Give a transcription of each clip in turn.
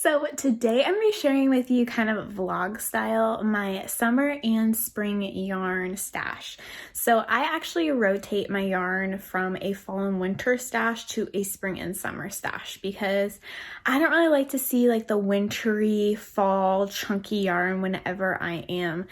So today I'm going to be sharing with you kind of vlog style my summer and spring yarn stash. So I actually rotate my yarn from a fall and winter stash to a spring and summer stash because I don't really like to see like the wintry fall chunky yarn whenever I am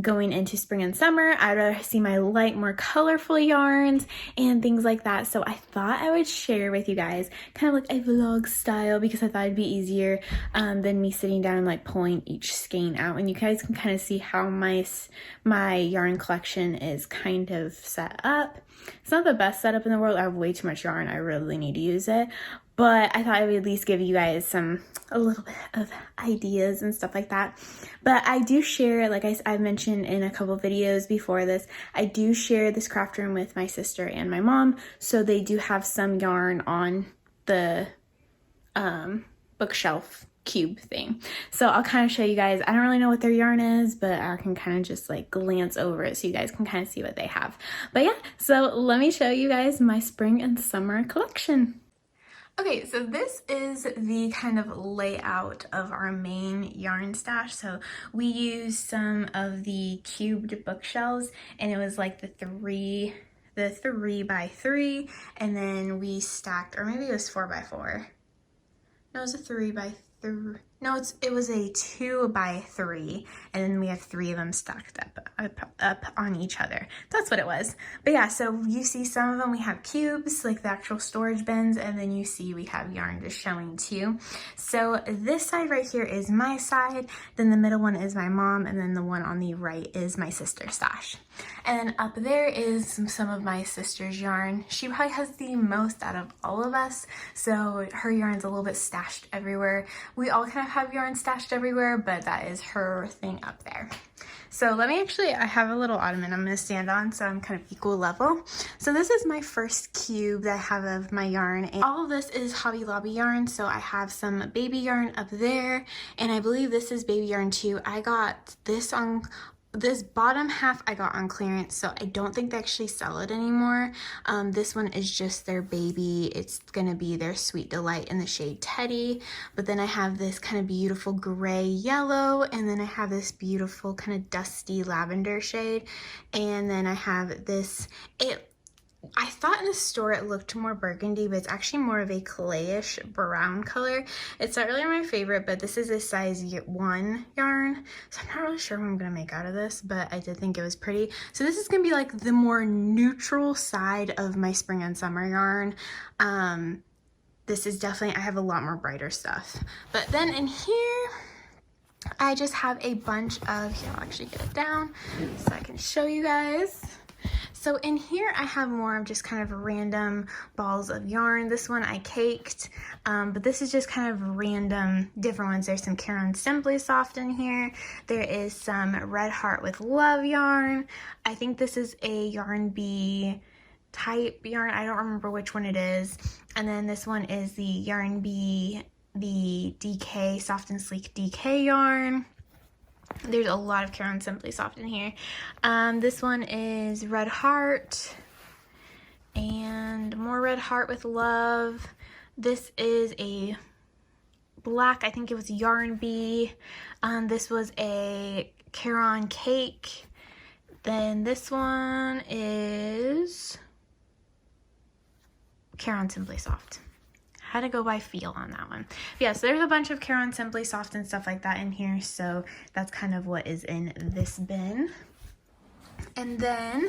going into spring and summer. I'd rather see my light, more colorful yarns and things like that. So I thought I would share with you guys kind of like a vlog style because I thought it'd be easier than me sitting down and like pulling each skein out. And you guys can kind of see how my yarn collection is kind of set up. It's not the best setup in the world. I have way too much yarn. I really need to use it. But I thought I would at least give you guys a little bit of ideas and stuff like that. But I do share, like I've mentioned in a couple videos before this, I do share this craft room with my sister and my mom. So they do have some yarn on the bookshelf cube thing. So I'll kind of show you guys. I don't really know what their yarn is, but I can kind of just like glance over it so you guys can kind of see what they have. But yeah, so let me show you guys my spring and summer collection. Okay, so this is the kind of layout of our main yarn stash. So we used some of the cubed bookshelves, and it was like the three by three, and then we stacked, or maybe it was 4 by 4. No, it was a 3 by 3. No, it was a 2 by 3, and then we have 3 of them stacked up on each other. That's what it was. But yeah, so you see some of them we have cubes, like the actual storage bins, and then you see we have yarn just showing too. So this side right here is my side, then the middle one is my mom, and then the one on the right is my sister's stash. And then up there is some of my sister's yarn. She probably has the most out of all of us, so her yarn's a little bit stashed everywhere. We all kind of have yarn stashed everywhere, but that is her thing up there. So let me I have a little ottoman I'm going to stand on so I'm kind of equal level. So this is my first cube that I have of my yarn, and all of this is Hobby Lobby yarn. So I have some baby yarn up there, and I believe this is baby yarn too. I got this bottom half I got on clearance, so I don't think they actually sell it anymore. This one is just their baby. It's gonna be their Sweet Delight in the shade Teddy. But then I have this kind of beautiful gray yellow, and then I have this beautiful kind of dusty lavender shade, and then I have this, I thought in the store it looked more burgundy, but it's actually more of a clayish brown color. It's not really my favorite, but this is a size 1 yarn, so I'm not really sure what I'm gonna make out of this, but I did think it was pretty. So this is gonna be like the more neutral side of my spring and summer yarn. This is definitely, I have a lot more brighter stuff. But then in here, I just have a bunch of, here, I'll actually get it down so I can show you guys. So in here I have more of just kind of random balls of yarn. This one I caked, but this is just kind of random different ones. There's some Caron Simply Soft in here. There is some Red Heart with Love yarn. I think this is a Yarn Bee type yarn. I don't remember which one it is. And then this one is the Yarn Bee, the DK, Soft and Sleek DK yarn. There's a lot of Caron Simply Soft in here. This one is Red Heart, and more Red Heart with Love. This is a black, I think it was Yarn Bee. This was a Caron Cake. Then this one is Caron Simply Soft. Had to go by feel on that one. Yeah, so there's a bunch of Caron Simply Soft and stuff like that in here, so that's kind of what is in this bin. And then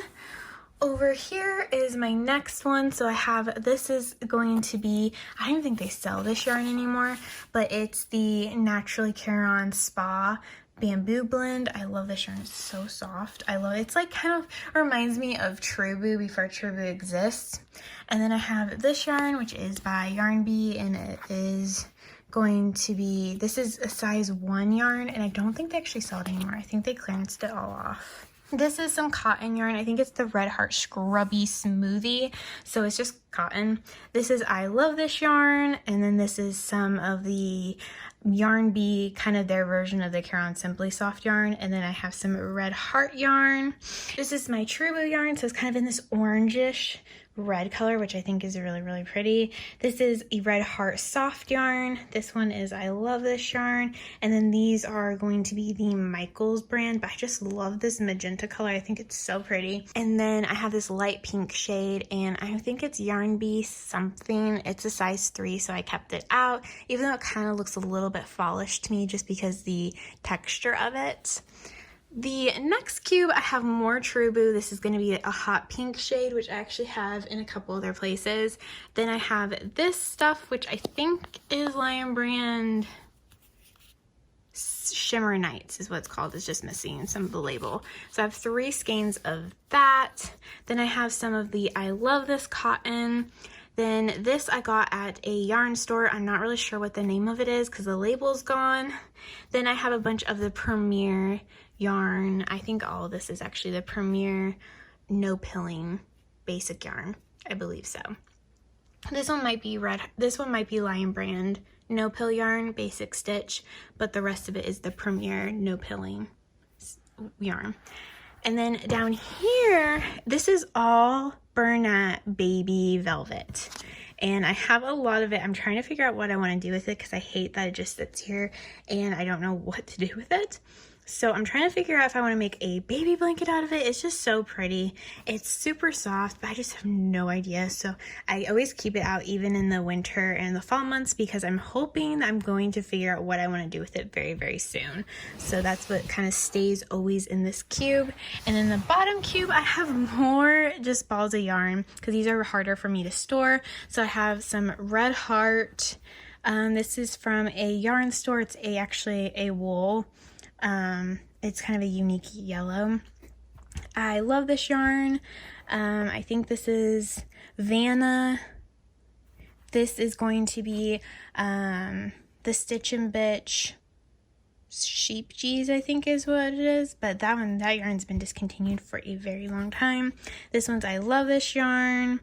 over here is my next one. So I have, this is going to be, I don't think they sell this yarn anymore, but it's the Naturally Caron Spa Bamboo Blend. I love this yarn. It's so soft. I love it. It's like kind of reminds me of Trubu before Trubu exists. And then I have this yarn, which is by Yarn Bee, and it is going to be, this is a size 1 yarn, and I don't think they actually sell it anymore. I think they clearanced it all off. This is some cotton yarn. I think it's the Red Heart Scrubby Smoothie. So it's just cotton. This is I Love This yarn. And then this is some of the Yarn Bee, kind of their version of the Caron Simply Soft yarn. And then I have some Red Heart yarn. This is my Trubu yarn. So it's kind of in this orangish red color, which I think is really, really pretty. This is a Red Heart soft yarn. This one is I Love This yarn. And then these are going to be the Michaels brand, but I just love this magenta color. I think it's so pretty. And then I have this light pink shade, and I think it's Yarn Bee something. It's a size 3, so I kept it out, even though it kind of looks a little bit fallish to me just because the texture of it. The next cube, I have more Trubu. This is going to be a hot pink shade, which I actually have in a couple other places. Then I have this stuff, which I think is Lion Brand Shimmer Nights is what it's called. It's just missing some of the label. So I have 3 skeins of that. Then I have some of the I Love This cotton. Then this I got at a yarn store. I'm not really sure what the name of it is because the label's gone. Then I have a bunch of the Premier yarn. I think all of this is actually the Premier No Pilling basic yarn. I believe so. This one might be Lion Brand No Pill yarn basic stitch, but the rest of it is the Premier No Pilling yarn. And then down here, this is all Bernat baby velvet. And I have a lot of it. I'm trying to figure out what I want to do with it because I hate that it just sits here and I don't know what to do with it. So I'm trying to figure out if I want to make a baby blanket out of it. It's just so pretty. It's super soft, but I just have no idea. So I always keep it out even in the winter and the fall months because I'm hoping I'm going to figure out what I want to do with it very, very soon. So that's what kind of stays always in this cube. And in the bottom cube, I have more just balls of yarn because these are harder for me to store. So I have some Red Heart. This is from a yarn store. It's actually a wool. It's kind of a unique yellow. I love this yarn. I think this is Vanna. This is going to be the Stitch and Bitch Sheep G's, I think is what it is. But that yarn's been discontinued for a very long time. This one's I Love This yarn.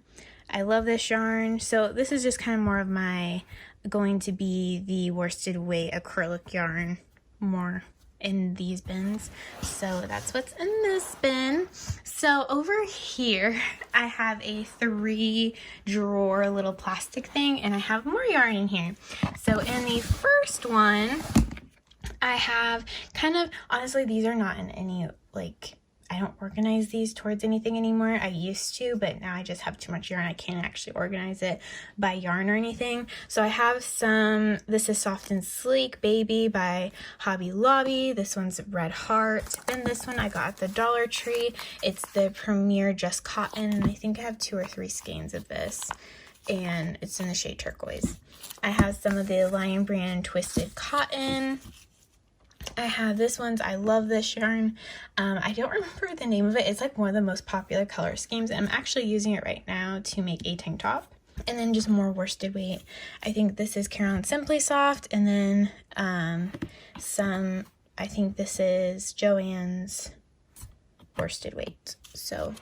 I love this yarn. So this is just kind of more of my going to be the worsted weight acrylic yarn more in these bins. So that's what's in this bin. So over here I have a 3-drawer little plastic thing, and I have more yarn in here. So in the first one I have kind of, honestly, these are not in any, like, I don't organize these towards anything anymore. I used to, but now I just have too much yarn. I can't actually organize it by yarn or anything. So I have some, this is Soft and Sleek Baby by Hobby Lobby. This one's Red Heart. Then this one I got at the Dollar Tree. It's the Premier Just Cotton, and I think I have 2 or 3 skeins of this, and it's in the shade turquoise. I have some of the Lion Brand Twisted Cotton. I have this one's I Love This yarn. I don't remember the name of it. It's like one of the most popular color schemes. I'm actually using it right now to make a tank top. And then just more worsted weight. I think this is Caron Simply Soft. And then I think this is Joann's worsted weight. So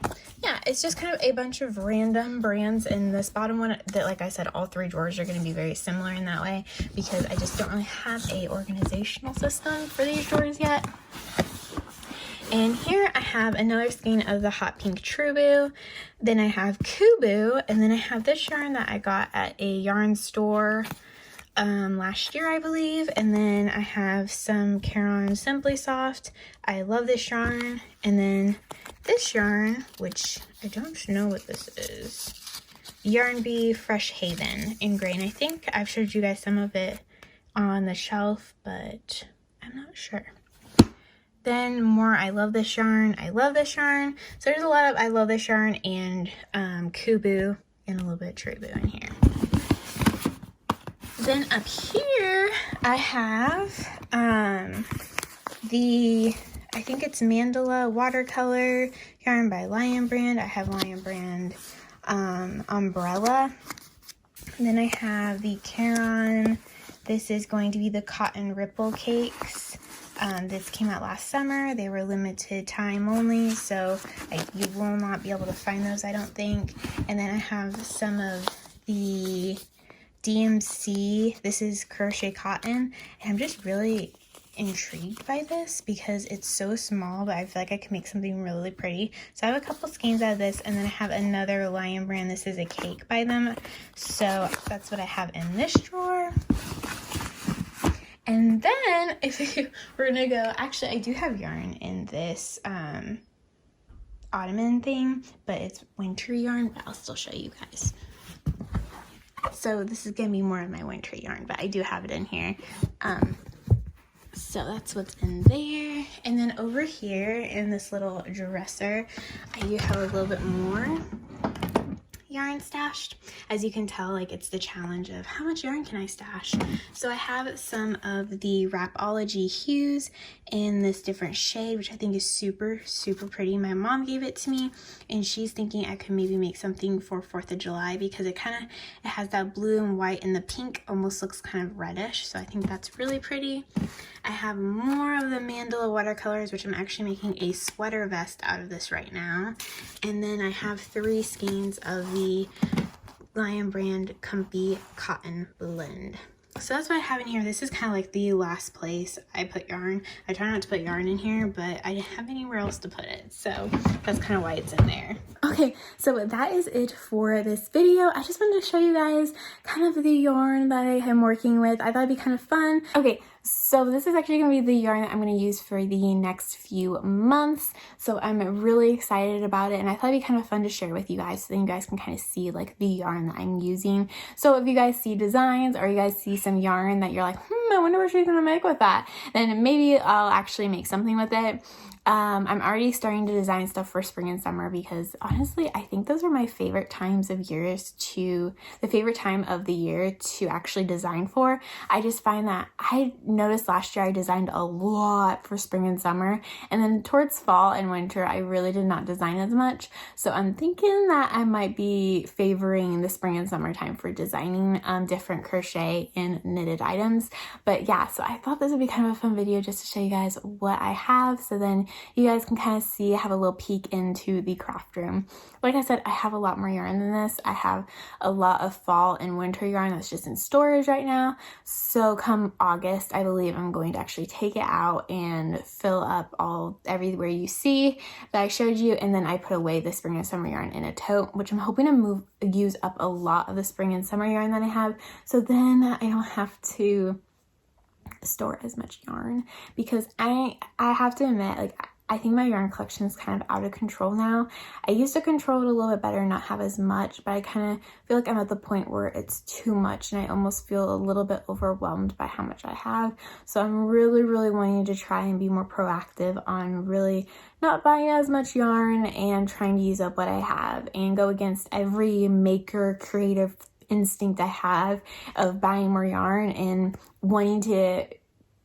yeah, it's just kind of a bunch of random brands. In this bottom one, that, like I said, all 3 drawers are going to be very similar in that way because I just don't really have a organizational system for these drawers yet. And here I have another skein of the hot pink Trubu. Then I have Kubu, and then I have this yarn that I got at a yarn store last year, I believe. And then I have some Caron Simply Soft. I love this yarn. And then this yarn, which I don't know what this is, Yarn Bee Fresh Haven in gray. And I think I've showed you guys some of it on the shelf, but I'm not sure. Then more I Love This yarn. I love this yarn. So there's a lot of I Love This yarn and Kubu and a little bit of Trubu in here. Then up here I have I think it's Mandala watercolor yarn by Lion Brand. I have Lion Brand umbrella. And then I have the Caron. This is going to be the Cotton Ripple Cakes. This came out last summer. They were limited time only, so you will not be able to find those, I don't think. And then I have some of the DMC. This is Crochet Cotton, and I'm just really intrigued by this because it's so small, but I feel like I can make something really pretty. So I have a couple skeins out of this, and then I have another Lion brand. This is a cake by them. So that's what I have in this drawer. And then we're gonna go, actually I do have yarn in this ottoman thing, but it's winter yarn, but I'll still show you guys. So this is gonna be more of my winter yarn, but I do have it in here. So that's what's in there. And then over here in this little dresser, I do have a little bit more yarn stashed. As you can tell, like, it's the challenge of how much yarn can I stash. So I have some of the Wrapology hues in this different shade, which I think is super pretty. My mom gave it to me, and she's thinking I could maybe make something for 4th of July because it has that blue and white, and the pink almost looks kind of reddish, so I think that's really pretty. I have more of the Mandala watercolors, which I'm actually making a sweater vest out of this right now. And then I have 3 skeins of the Lion brand Comfy Cotton Blend. So that's what I have in here. This is kind of like the last place I put yarn. I try not to put yarn in here, but I didn't have anywhere else to put it. So that's kind of why it's in there. Okay, so that is it for this video. I just wanted to show you guys kind of the yarn that I am working with. I thought it'd be kind of fun. Okay, so this is actually going to be the yarn that I'm going to use for the next few months. So I'm really excited about it, and I thought it'd be kind of fun to share with you guys so then you guys can kind of see like the yarn that I'm using. So if you guys see designs or you guys see some yarn that you're like, I wonder what she's going to make with that, then maybe I'll actually make something with it. I'm already starting to design stuff for spring and summer because honestly, I think those are my favorite times of years the favorite time of the year to actually design for. I just find that I noticed last year I designed a lot for spring and summer, and then towards fall and winter, I really did not design as much. So I'm thinking that I might be favoring the spring and summer time for designing different crochet and knitted items. But yeah, so I thought this would be kind of a fun video just to show you guys what I have. So then you guys can kind of see, have a little peek into the craft room. Like I said, I have a lot more yarn than this. I have a lot of fall and winter yarn that's just in storage right now. So come August, I believe I'm going to actually take it out and fill up everywhere you see that I showed you. And then I put away the spring and summer yarn in a tote, which I'm hoping to use up a lot of the spring and summer yarn that I have. So then I don't have to store as much yarn, because I have to admit, like, I think my yarn collection is kind of out of control now. I used to control it a little bit better and not have as much, but I kind of feel like I'm at the point where it's too much and I almost feel a little bit overwhelmed by how much I have. So I'm really wanting to try and be more proactive on really not buying as much yarn and trying to use up what I have and go against every maker creative instinct I have of buying more yarn and wanting to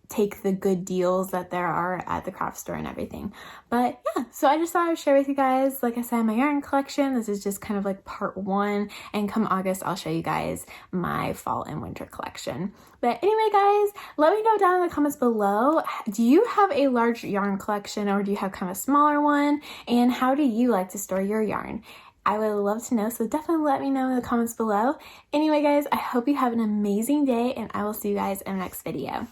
take the good deals that there are at the craft store and everything. But yeah, so I just thought I would share with you guys, like I said, my yarn collection. This is just kind of like part 1, and come August I'll show you guys my fall and winter collection. But anyway guys, let me know down in the comments below, do you have a large yarn collection or do you have kind of a smaller one, and how do you like to store your yarn? I would love to know, so definitely let me know in the comments below. Anyway guys, I hope you have an amazing day, and I will see you guys in the next video.